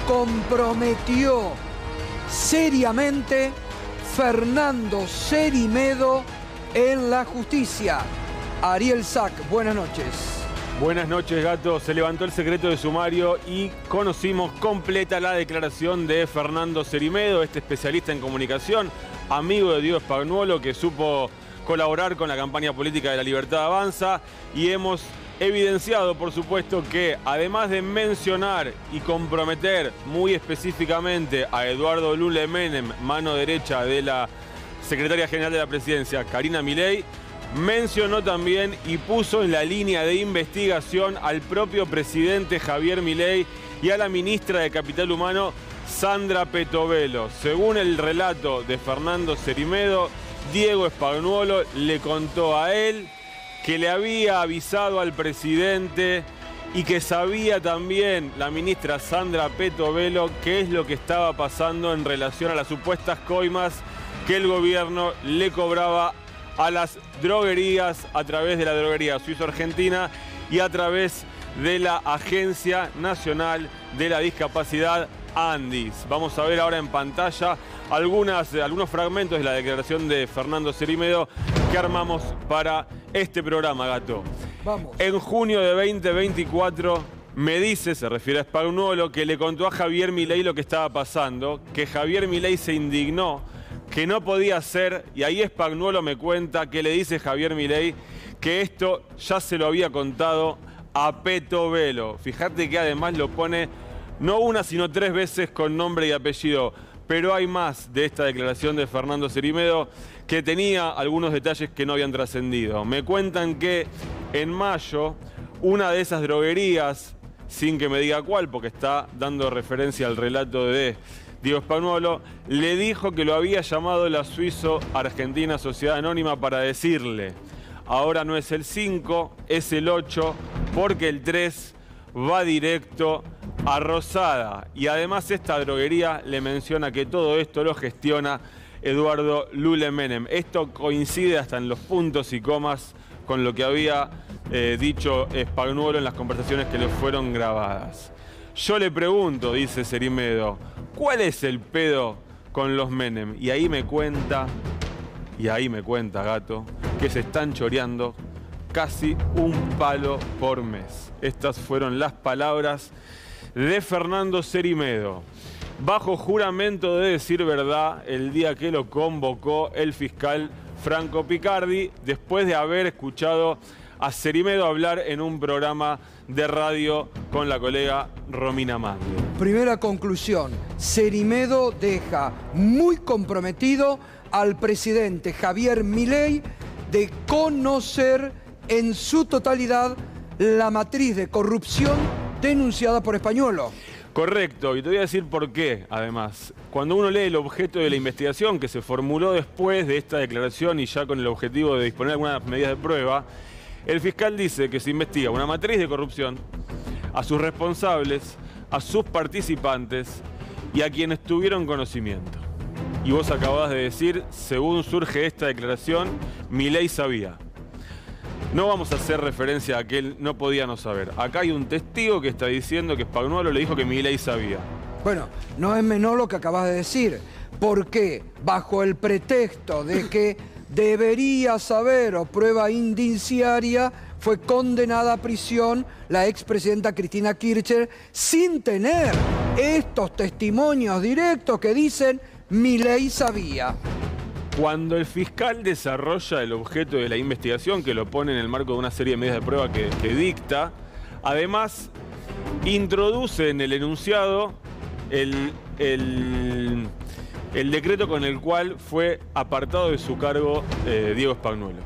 comprometió seriamente Fernando Cerimedo en la justicia. Ariel Sack, buenas noches. Buenas noches, Gato. Se levantó el secreto de sumario y conocimos completa la declaración de Fernando Cerimedo, este especialista en comunicación, amigo de Diego Spagnuolo, que supo colaborar con la campaña política de La Libertad Avanza, y hemos evidenciado, por supuesto, que además de mencionar y comprometer muy específicamente a Eduardo Lule Menem, mano derecha de la secretaria general de la presidencia, Karina Milei, mencionó también y puso en la línea de investigación al propio presidente Javier Milei y a la ministra de Capital Humano, Sandra Petovelo. Según el relato de Fernando Cerimedo, Diego Spagnuolo le contó a él que le había avisado al presidente y que sabía también la ministra Sandra Petovelo qué es lo que estaba pasando en relación a las supuestas coimas que el gobierno le cobraba a las droguerías a través de la droguería Suizo-Argentina y a través de la Agencia Nacional de la Discapacidad, ANDIS. Vamos a ver ahora en pantalla algunos fragmentos de la declaración de Fernando Cerimedo que armamos para este programa, Gato. Vamos. En junio de 2024 me dice, se refiere a Spagnuolo, que le contó a Javier Milei lo que estaba pasando, que Javier Milei se indignó, que no podía ser, y ahí Spagnuolo me cuenta que le dice Javier Milei que esto ya se lo había contado a Petovelo. Fíjate que además lo pone no una sino 3 veces con nombre y apellido, pero hay más de esta declaración de Fernando Cerimedo que tenía algunos detalles que no habían trascendido. Me cuentan que en mayo una de esas droguerías, sin que me diga cuál, porque está dando referencia al relato de Diego Spagnuolo, le dijo que lo había llamado la Suizo-Argentina Sociedad Anónima para decirle: ahora no es el 5, es el 8, porque el 3 va directo a Rosada. Y además esta droguería le menciona que todo esto lo gestiona Eduardo Lule Menem. Esto coincide hasta en los puntos y comas con lo que había dicho Spagnuolo en las conversaciones que le fueron grabadas. Yo le pregunto, dice Cerimedo, ¿cuál es el pedo con los Menem? Y ahí me cuenta, Gato, que se están choreando casi un palo por mes. Estas fueron las palabras de Fernando Cerimedo, bajo juramento de decir verdad el día que lo convocó el fiscal Franco Picardi, después de haber escuchado a Cerimedo hablar en un programa de radio con la colega Romina Mangel. Primera conclusión, Cerimedo deja muy comprometido al presidente Javier Milei de conocer en su totalidad la matriz de corrupción denunciada por Spagnuolo. Correcto, y te voy a decir por qué, además. Cuando uno lee el objeto de la investigación que se formuló después de esta declaración y ya con el objetivo de disponer algunas medidas de prueba, el fiscal dice que se investiga una matriz de corrupción, a sus responsables, a sus participantes y a quienes tuvieron conocimiento. Y vos acabás de decir, según surge esta declaración, Milei sabía. No vamos a hacer referencia a que él no podía no saber. Acá hay un testigo que está diciendo que Spagnuolo le dijo que Milei sabía. Bueno, no es menor lo que acabas de decir, porque bajo el pretexto de que debería saber o prueba indiciaria, fue condenada a prisión la expresidenta Cristina Kirchner sin tener estos testimonios directos que dicen Milei sabía. Cuando el fiscal desarrolla el objeto de la investigación, que lo pone en el marco de una serie de medidas de prueba que dicta, además introduce en el enunciado el decreto con el cual fue apartado de su cargo Diego Spagnuolo.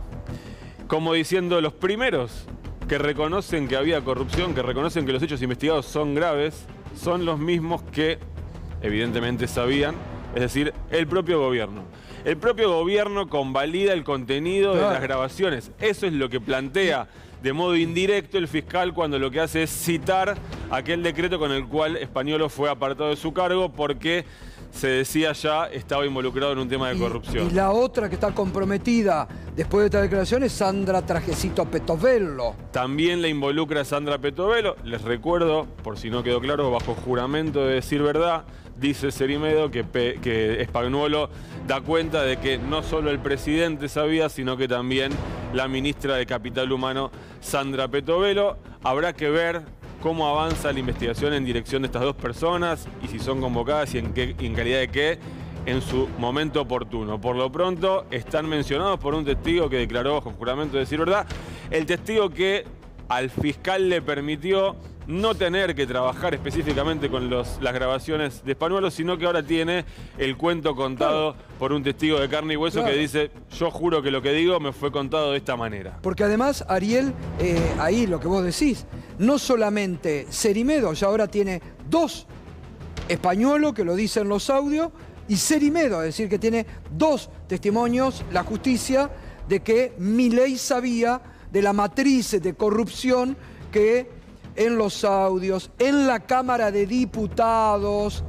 Como diciendo, los primeros que reconocen que había corrupción, que reconocen que los hechos investigados son graves, son los mismos que evidentemente sabían, es decir, el propio gobierno. El propio gobierno convalida el contenido de las grabaciones. Eso es lo que plantea de modo indirecto el fiscal cuando lo que hace es citar aquel decreto con el cual Spagnuolo fue apartado de su cargo porque se decía ya estaba involucrado en un tema de corrupción. Y la otra que está comprometida después de esta declaración es Sandra Trajecito Petovello. También la involucra Sandra Petovello. Les recuerdo, por si no quedó claro, bajo juramento de decir verdad, dice Cerimedo que Spagnuolo da cuenta de que no solo el presidente sabía, sino que también la ministra de Capital Humano, Sandra Petovello. Habrá que ver cómo avanza la investigación en dirección de estas dos personas y si son convocadas y en calidad de qué en su momento oportuno. Por lo pronto están mencionados por un testigo que declaró bajo juramento de decir verdad, el testigo que al fiscal le permitió no tener que trabajar específicamente con las grabaciones de Spagnuolo, sino que ahora tiene el cuento contado por un testigo de carne y hueso que dice, yo juro que lo que digo me fue contado de esta manera. Porque además, Ariel, ahí lo que vos decís, no solamente Cerimedo, ya ahora tiene dos Spagnuolo que lo dicen los audios, y Cerimedo, es decir, que tiene dos testimonios, la justicia, de que Milei sabía de la matriz de corrupción que en los audios, en la Cámara de Diputados,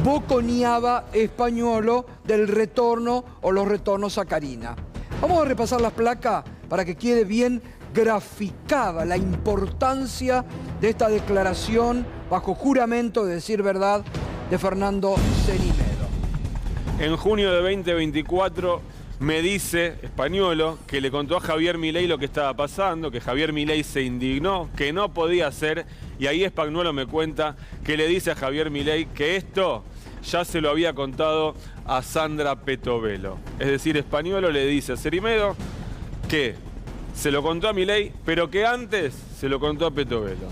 boconeaba Spagnuolo del retorno o los retornos a Carina. Vamos a repasar las placas para que quede bien graficada la importancia de esta declaración bajo juramento de decir verdad de Fernando Cerimedo. En junio de 2024 me dice Spagnuolo que le contó a Javier Milei lo que estaba pasando, que Javier Milei se indignó, que no podía hacer, y ahí Spagnuolo me cuenta que le dice a Javier Milei que esto ya se lo había contado a Sandra Petovello. Es decir, Spagnuolo le dice a Cerimedo que se lo contó a Milei, pero que antes se lo contó a Petovello.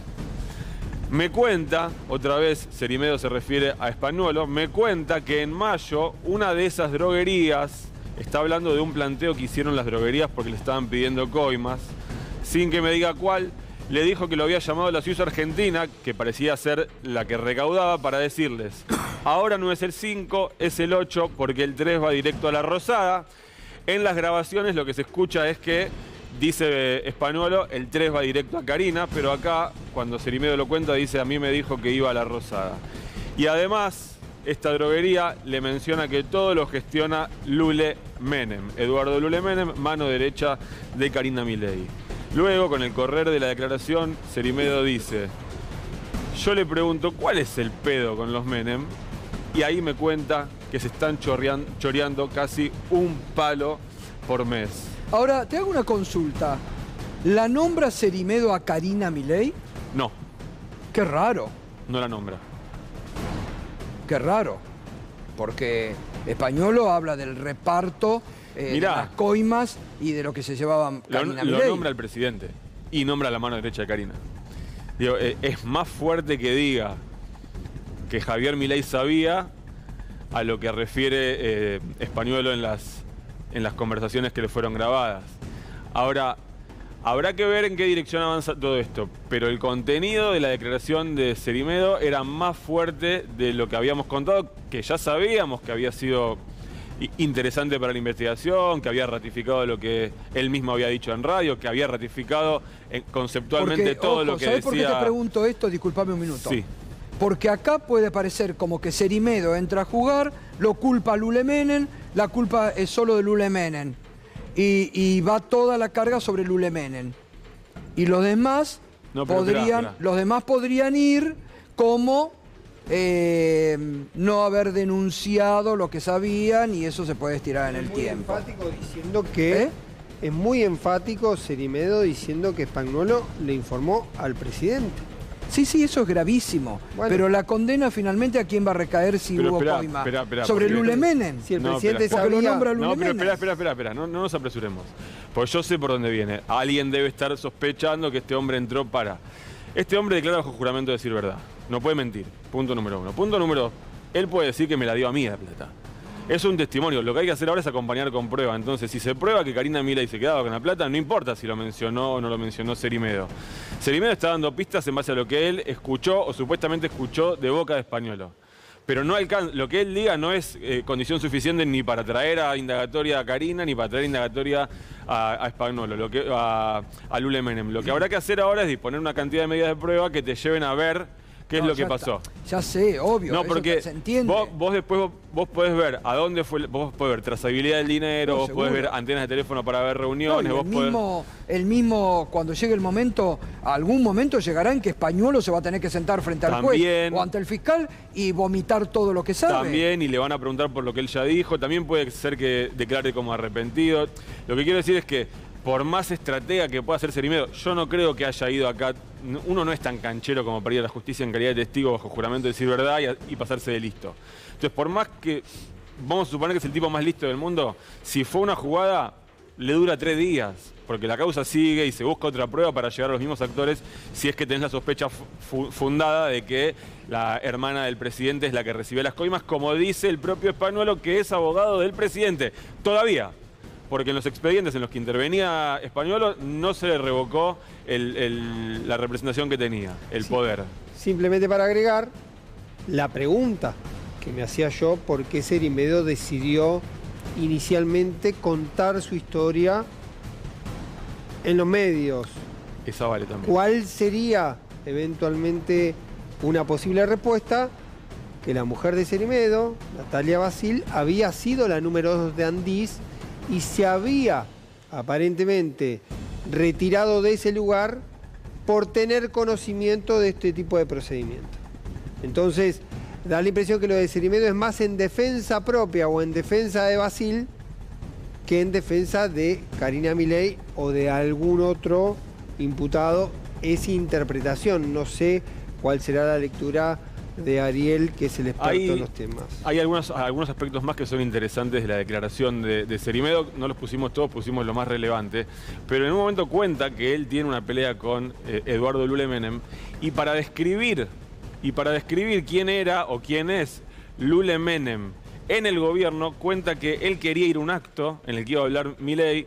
Me cuenta, otra vez Cerimedo se refiere a Spagnuolo, me cuenta que en mayo una de esas droguerías, está hablando de un planteo que hicieron las droguerías porque le estaban pidiendo coimas, sin que me diga cuál, le dijo que lo había llamado la Suiza Argentina, que parecía ser la que recaudaba, para decirles, ahora no es el 5, es el 8, porque el 3 va directo a la Rosada. En las grabaciones lo que se escucha es que, dice Spagnuolo, el 3 va directo a Carina, pero acá, cuando Cerimedo lo cuenta, dice, a mí me dijo que iba a la Rosada. Y además, esta droguería le menciona que todo lo gestiona Lule Menem, Eduardo Lule Menem, mano derecha de Carina Milei. Luego, con el correr de la declaración, Cerimedo dice, yo le pregunto, ¿cuál es el pedo con los Menem? Y ahí me cuenta que se están choreando casi un palo por mes. Ahora, te hago una consulta. ¿La nombra Cerimedo a Carina Milei? No. Qué raro. No la nombra. Qué raro, porque Spagnuolo habla del reparto de las coimas y de lo que se llevaban Carina Milei. Lo nombra el presidente y nombra la mano derecha de Carina. Digo, es más fuerte que diga que Javier Milei sabía a lo que refiere Spagnuolo en las conversaciones que le fueron grabadas. Ahora, habrá que ver en qué dirección avanza todo esto, pero el contenido de la declaración de Cerimedo era más fuerte de lo que habíamos contado, que ya sabíamos que había sido interesante para la investigación, que había ratificado lo que él mismo había dicho en radio, que había ratificado conceptualmente todo lo que ¿sabés decía? ¿Por qué te pregunto esto? Disculpame un minuto. Sí. Porque acá puede parecer como que Cerimedo entra a jugar, lo culpa a Lule Menem, la culpa es solo de Lule Menem. Y va toda la carga sobre Lule Menem. Y los demás, los demás podrían ir como no haber denunciado lo que sabían y eso se puede estirar en el tiempo. Enfático diciendo que es muy enfático Cerimedo diciendo que Spagnuolo le informó al presidente. Sí, eso es gravísimo. Bueno, pero la condena finalmente, ¿a quién va a recaer si hubo coima? Sobre Lule Menem. Si el presidente sabía... Porque lo nombra Lule Menem. Espera, no nos apresuremos. Porque yo sé por dónde viene. Alguien debe estar sospechando que este hombre entró para... Este hombre declara bajo juramento de decir verdad. No puede mentir. Punto número 1. Punto número 2. Él puede decir que me la dio a mí la plata. Es un testimonio. Lo que hay que hacer ahora es acompañar con prueba. Entonces, si se prueba que Carina Milei se quedaba con la plata, no importa si lo mencionó o no lo mencionó Cerimedo. Cerimedo está dando pistas en base a lo que él escuchó o supuestamente escuchó de boca de Spagnuolo. pero no alcanza, lo que él diga no es condición suficiente ni para traer a indagatoria a Carina, ni para traer indagatoria a Spagnuolo, a Lule Menem. Lo que habrá que hacer ahora es disponer una cantidad de medidas de prueba que te lleven a ver qué es lo que pasó. Ya sé, obvio, no, porque se entiende. Vos después vos podés ver a dónde fue, vos podés ver trazabilidad del dinero, vos podés ver antenas de teléfono para ver reuniones, el mismo, cuando llegue el momento, algún momento llegará en que Spagnuolo se va a tener que sentar frente al juez o ante el fiscal y vomitar todo lo que sabe. También, y le van a preguntar por lo que él ya dijo, también puede ser que declare como arrepentido. Lo que quiero decir es que por más estratega que pueda ser Cerimedo, yo no creo que haya ido acá. Uno no es tan canchero como para ir a la justicia en calidad de testigo bajo juramento de decir verdad y pasarse de listo. Entonces, por más que vamos a suponer que es el tipo más listo del mundo, si fue una jugada, le dura 3 días, porque la causa sigue y se busca otra prueba para llegar a los mismos actores si es que tenés la sospecha fundada de que la hermana del presidente es la que recibió las coimas, como dice el propio Spagnuolo, que es abogado del presidente. Todavía. Porque en los expedientes en los que intervenía Spagnuolo no se le revocó la representación que tenía, el poder. Simplemente para agregar, la pregunta que me hacía yo, ¿por qué Cerimedo decidió inicialmente contar su historia en los medios? Esa vale también. ¿Cuál sería eventualmente una posible respuesta? Que la mujer de Cerimedo, Natalia Basil, había sido la número 2 de Andís y se había aparentemente retirado de ese lugar por tener conocimiento de este tipo de procedimiento. Entonces, da la impresión que lo de Cerimedo es más en defensa propia o en defensa de Basil que en defensa de Carina Milei o de algún otro imputado. Es interpretación, no sé cuál será la lectura de Ariel, que es el experto en los temas. Hay algunos aspectos más que son interesantes de la declaración de Cerimedo. No los pusimos todos, pusimos lo más relevante. Pero en un momento cuenta que él tiene una pelea con Eduardo Lule Menem. Y para describir quién era o quién es Lule Menem en el gobierno, cuenta que él quería ir a un acto en el que iba a hablar Milei.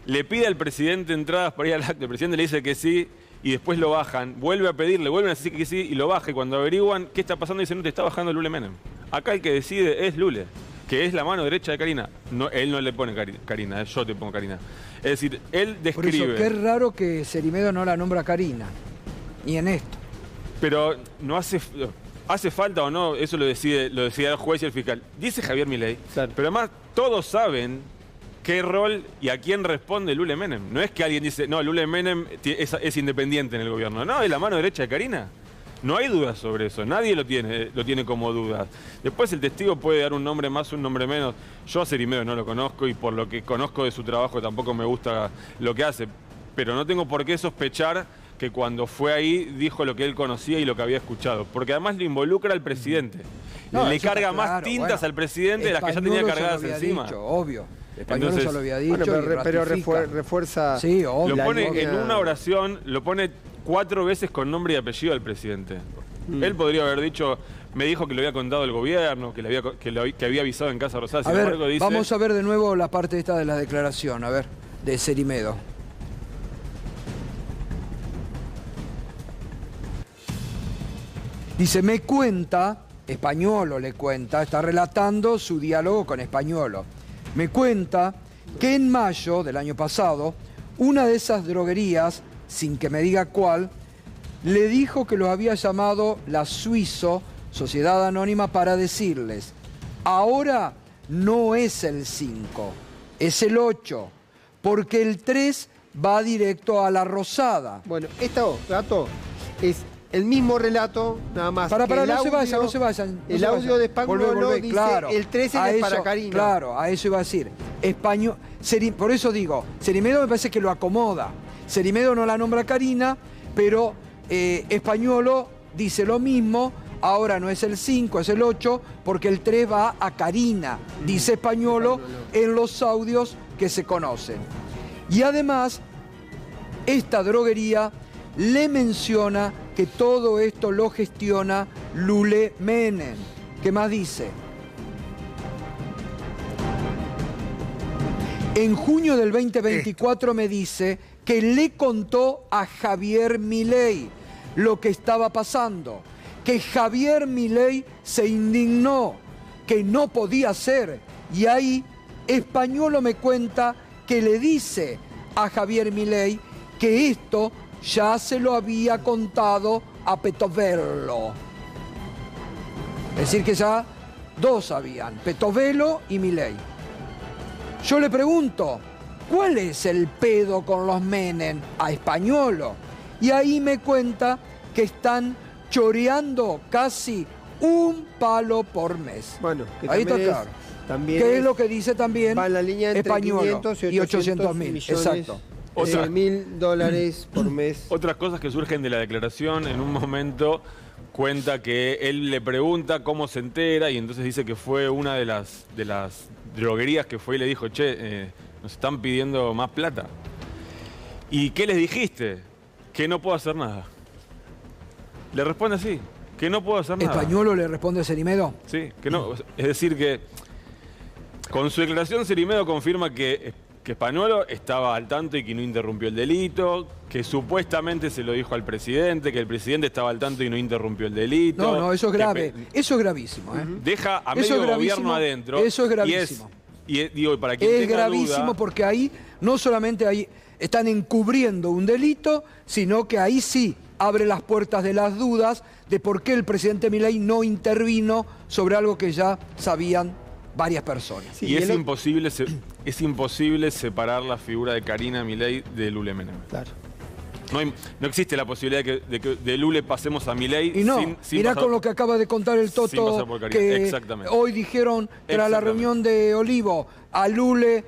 Le pide al presidente entradas para ir al acto. El presidente le dice que sí. Y después lo bajan, vuelve a pedirle, vuelven a decir que sí y lo baja. Y cuando averiguan qué está pasando, dicen, no, te está bajando Lule Menem. Acá el que decide es Lule, que es la mano derecha de Carina. No, él no le pone Carina, yo te pongo Carina. Es decir, él describe... Por eso, qué raro que Cerimedo no la nombra Carina, ni en esto. Pero no hace falta o no, eso lo decide el juez y el fiscal. Dice Javier Milei, claro. Pero además todos saben qué rol y a quién responde Lule Menem. No es que alguien dice, no, Lule Menem es independiente en el gobierno. No, es la mano derecha de Carina. No hay dudas sobre eso, nadie lo tiene como dudas. Después el testigo puede dar un nombre más, un nombre menos. Yo a Cerimedo no lo conozco y por lo que conozco de su trabajo tampoco me gusta lo que hace. Pero no tengo por qué sospechar que cuando fue ahí dijo lo que él conocía y lo que había escuchado. Porque además le involucra al presidente. No, le carga más tintas al presidente de las que ya tenía cargadas encima. Dicho, obvio. Spagnuolo ya lo había dicho. Bueno, pero refuerza. Sí, obvio. Lo pone en una oración, lo pone 4 veces con nombre y apellido al presidente. Él podría haber dicho, me dijo que lo había contado el gobierno, que había avisado en Casa Rosada. Sin embargo, dice... Vamos a ver de nuevo la parte esta de la declaración, a ver, de Cerimedo. Dice, me cuenta, Spagnuolo le cuenta, está relatando su diálogo con Spagnuolo. Me cuenta que en mayo del año pasado, una de esas droguerías, sin que me diga cuál, le dijo que los había llamado la Suizo, Sociedad Anónima, para decirles, ahora no es el 5, es el 8, porque el 3 va directo a la Rosada. Bueno, esto, Gato, es el mismo relato, nada más. No se vayan. El audio de Spagnuolo dice, claro, el 13 es para Carina. Claro, a eso iba a decir. Por eso digo, Cerimedo me parece que lo acomoda. Cerimedo no la nombra Carina, pero Spagnuolo dice lo mismo, ahora no es el 5, es el 8, porque el 3 va a Carina, dice Spagnuolo en los audios que se conocen. Y además, esta droguería le menciona que todo esto lo gestiona Lule Menem. ¿Qué más dice? En junio del 2024 me dice que le contó a Javier Milei lo que estaba pasando, que Javier Milei se indignó, que no podía ser. Y ahí Españolo me cuenta que le dice a Javier Milei que esto ya se lo había contado a Petovello. Es decir, que ya dos sabían, Petovello y Milei. Yo le pregunto, ¿cuál es el pedo con los Menem? A Españolo. Y ahí me cuenta que están choreando casi un palo por mes. Bueno, que ahí está claro. ¿Qué es lo que dice también va en la línea entre Españolo 500 y 800 mil? Exacto. $1.000 por mes. Otras cosas que surgen de la declaración, en un momento cuenta que él le pregunta cómo se entera y entonces dice que fue una de las droguerías que fue y le dijo, che, nos están pidiendo más plata. ¿Y qué les dijiste? Que no puedo hacer nada. Le responde así, que no puedo hacer nada. ¿Españolo le responde a Cerimedo? Sí, que no. Es decir, que con su declaración Cerimedo confirma que Españolo estaba al tanto y que no interrumpió el delito, que supuestamente se lo dijo al presidente, que el presidente estaba al tanto y no interrumpió el delito. No, eso es grave. Eso es gravísimo. Deja a medio gobierno adentro. Eso es gravísimo. Y digo, para quien es tenga gravísimo duda, porque ahí no solamente ahí están encubriendo un delito, sino que ahí sí abre las puertas de las dudas de por qué el presidente Milei no intervino sobre algo que ya sabían varias personas. Sí, y es imposible separar la figura de Karina Milei de Lule Menem. Claro. No existe la posibilidad de que de Lule pasemos a Milei. Y no, mirá con lo que acaba de contar el Toto, que hoy dijeron tras la reunión de Olivo, a Lule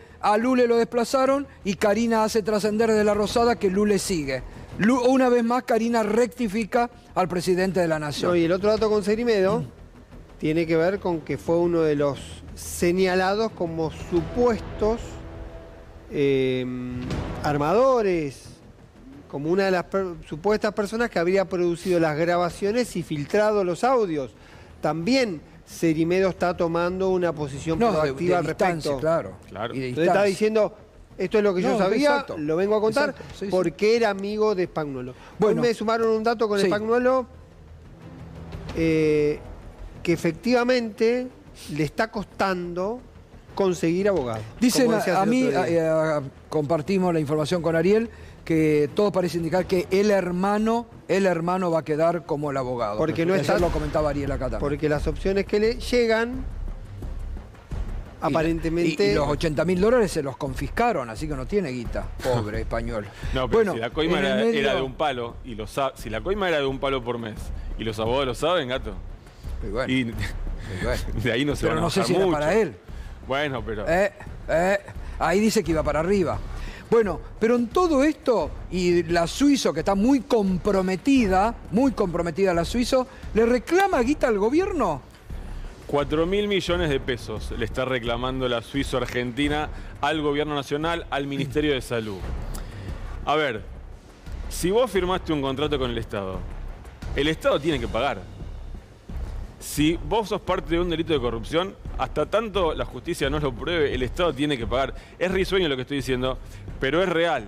lo desplazaron y Karina hace trascender de la Rosada que Lule sigue. Una vez más Karina rectifica al presidente de la Nación. No, y el otro dato con Cerimedo tiene que ver con que fue uno de los señalados como supuestos armadores, como una de las supuestas personas que habría producido las grabaciones y filtrado los audios. También Cerimedo está tomando una posición proactiva al respecto. Claro. Entonces está diciendo, esto es lo que yo sabía, exacto, lo vengo a contar, sí, porque era amigo de Spagnuolo. Bueno, hoy me sumaron un dato con Spagnuolo, que efectivamente le está costando conseguir abogado. Dicen a mí, compartimos la información con Ariel, que todo parece indicar que el hermano va a quedar como el abogado. Porque no está, lo comentaba Ariel acá también. Porque las opciones que le llegan, aparentemente... Y los $80.000 se los confiscaron, así que no tiene guita, pobre español. No, pero si la coima era de un palo, si la coima era de un palo por mes, y los abogados lo saben, gato. Y bueno, de ahí no se van a no sé si mucho. era para él. Bueno, pero... ahí dice que iba para arriba. Bueno, pero en todo esto, y la Suizo, que está muy comprometida la Suizo, ¿le reclama guita al gobierno? 4.000 millones de pesos le está reclamando la Suizo Argentina al gobierno nacional, al Ministerio de Salud. A ver, si vos firmaste un contrato con el Estado tiene que pagar. Si vos sos parte de un delito de corrupción, hasta tanto la justicia no lo pruebe, el Estado tiene que pagar. Es risueño lo que estoy diciendo, pero es real.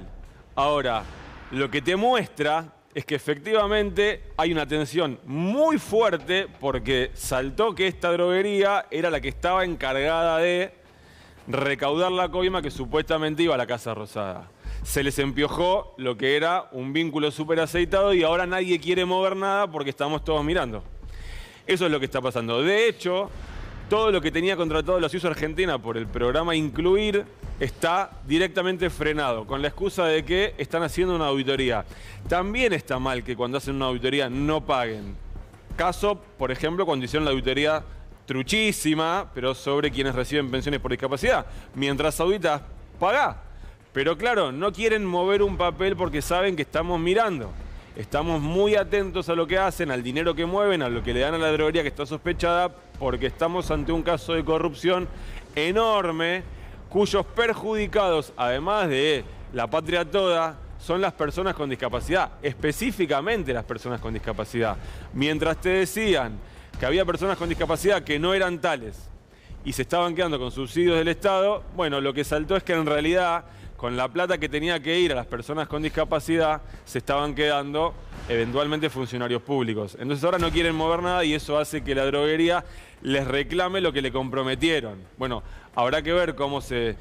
Ahora, lo que te muestra es que efectivamente hay una tensión muy fuerte porque saltó que esta droguería era la que estaba encargada de recaudar la coima que supuestamente iba a la Casa Rosada. Se les empiojó lo que era un vínculo súper aceitado y ahora nadie quiere mover nada porque estamos todos mirando. Eso es lo que está pasando. De hecho, todo lo que tenía contratado la Suizo Argentina por el programa Incluir está directamente frenado, con la excusa de que están haciendo una auditoría. También está mal que cuando hacen una auditoría no paguen. Caso, por ejemplo, cuando hicieron la auditoría truchísima, pero sobre quienes reciben pensiones por discapacidad. Mientras auditas, pagá. Pero claro, no quieren mover un papel porque saben que estamos mirando. Estamos muy atentos a lo que hacen, al dinero que mueven, a lo que le dan a la droguería que está sospechada, porque estamos ante un caso de corrupción enorme, cuyos perjudicados, además de la patria toda, son las personas con discapacidad, específicamente las personas con discapacidad. Mientras te decían que había personas con discapacidad que no eran tales y se estaban quedando con subsidios del Estado, bueno, lo que saltó es que en realidad, con la plata que tenía que ir a las personas con discapacidad, se estaban quedando eventualmente funcionarios públicos. Entonces ahora no quieren mover nada y eso hace que la droguería les reclame lo que le comprometieron. Bueno, habrá que ver cómo se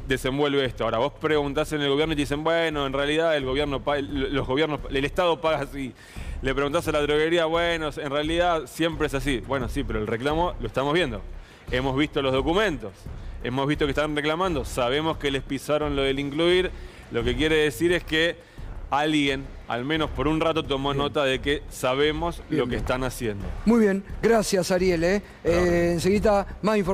desenvuelve esto. Ahora, vos preguntás en el gobierno y te dicen, bueno, en realidad el Estado paga así. Le preguntás a la droguería, bueno, en realidad siempre es así. Bueno, sí, pero el reclamo lo estamos viendo. Hemos visto los documentos, hemos visto que están reclamando, sabemos que les pisaron lo del incluir. Lo que quiere decir es que alguien, al menos por un rato, tomó nota de que sabemos lo que están haciendo. Muy bien, gracias Ariel. Enseguida más información.